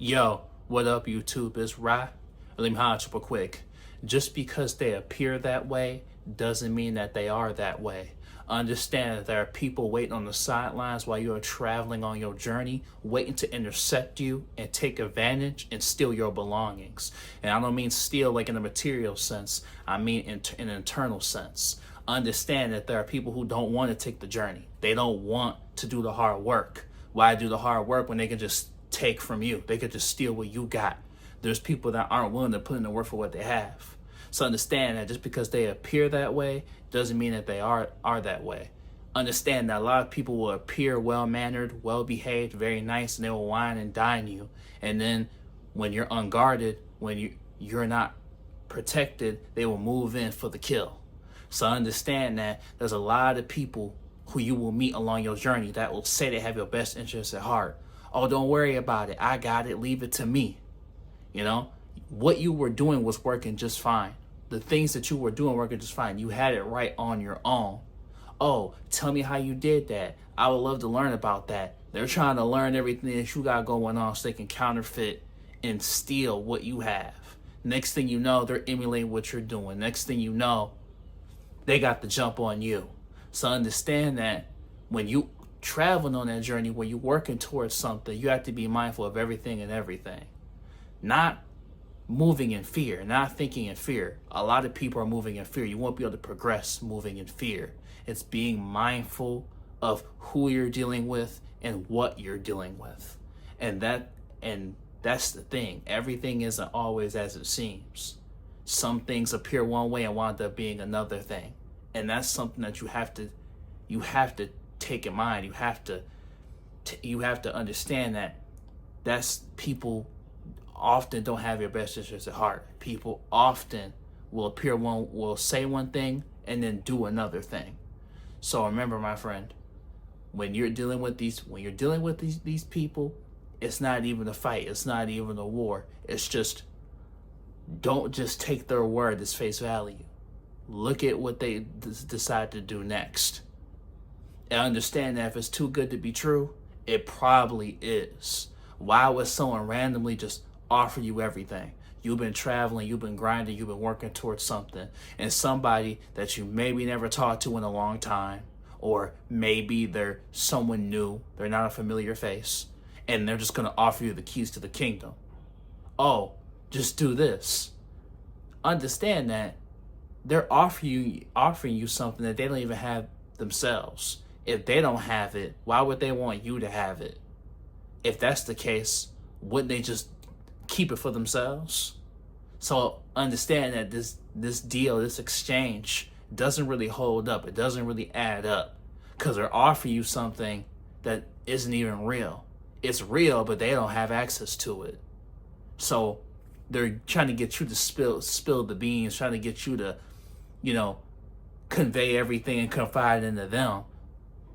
Yo, what up, YouTube? It's Ra. Let me holler super quick. Just because they appear that way doesn't mean that they are that way. Understand that there are people waiting on the sidelines while you are traveling on your journey, waiting to intercept you and take advantage and steal your belongings. And I don't mean steal like in a material sense. I mean in an internal sense. Understand that there are people who don't want to take the journey. They don't want to do the hard work. Why do the hard work when they can just take from you? They could just steal what you got. There's people that aren't willing to put in the work for what they have. So understand that just because they appear that way doesn't mean that they are that way. Understand that a lot of people will appear well-mannered, well-behaved, very nice, and they will wine and dine you. And then when you're unguarded, when you're not protected, they will move in for the kill. So understand that there's a lot of people who you will meet along your journey that will say they have your best interests at heart. Oh, don't worry about it. I got it. Leave it to me. You know, what you were doing was working just fine. The things that you were doing working just fine. You had it right on your own. Oh, tell me how you did that. I would love to learn about that. They're trying to learn everything that you got going on so they can counterfeit and steal what you have. Next thing you know, they're emulating what you're doing. Next thing you know, they got the jump on you. So understand that when you traveling on that journey where you're working towards something, you have to be mindful of everything and everything. Not moving in fear, not thinking in fear. A lot of people are moving in fear. You won't be able to progress moving in fear. It's being mindful of who you're dealing with and what you're dealing with. And that's the thing. Everything isn't always as it seems. Some things appear one way and wind up being another thing. And that's something that you have to take in mind. You have to understand that that's people often don't have your best interests at heart. People often will say one thing and then do another thing. So remember, my friend, when you're dealing with these people, it's not even a fight. It's not even a war. It's just, don't just take their word as face value. Look at what they decide to do next. And understand that if it's too good to be true, it probably is. Why would someone randomly just offer you everything? You've been traveling, you've been grinding, you've been working towards something, and somebody that you maybe never talked to in a long time, or maybe they're someone new, they're not a familiar face, and they're just going to offer you the keys to the kingdom. Oh, just do this. Understand that they're offering you something that they don't even have themselves. If they don't have it, why would they want you to have it? If that's the case, wouldn't they just keep it for themselves? So understand that this deal, this exchange doesn't really hold up. It doesn't really add up because they're offering you something that isn't even real. It's real, but they don't have access to it. So they're trying to get you to spill the beans, trying to get you to, convey everything and confide into them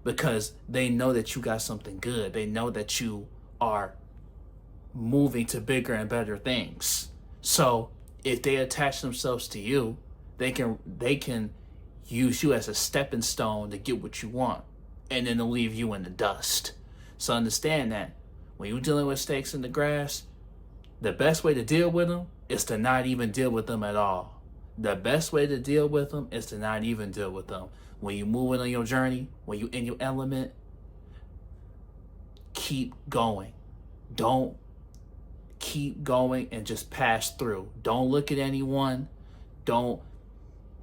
because they know that you got something good. They know that you are moving to bigger and better things. So if they attach themselves to you, they can use you as a stepping stone to get what you want, and then they'll leave you in the dust. So understand that when you're dealing with snakes in the grass, the best way to deal with them is to not even deal with them at all. The best way to deal with them is to not even deal with them. When you're moving on your journey, when you're in your element, keep going. Don't keep going and just pass through. Don't look at anyone. Don't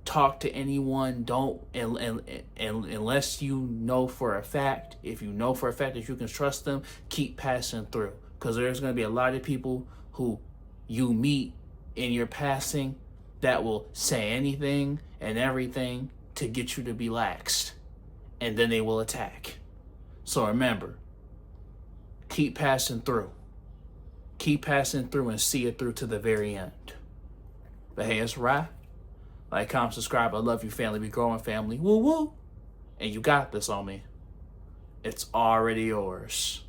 talk to anyone. Don't unless you know for a fact. If you know for a fact that you can trust them, keep passing through. Because there's going to be a lot of people who you meet in your passing that will say anything and everything to get you to be laxed. And then they will attack. So remember, keep passing through. Keep passing through and see it through to the very end. But hey, it's Ra. Like, comment, subscribe. I love you, family. We growing, family. Woo woo. And you got this on me. It's already yours.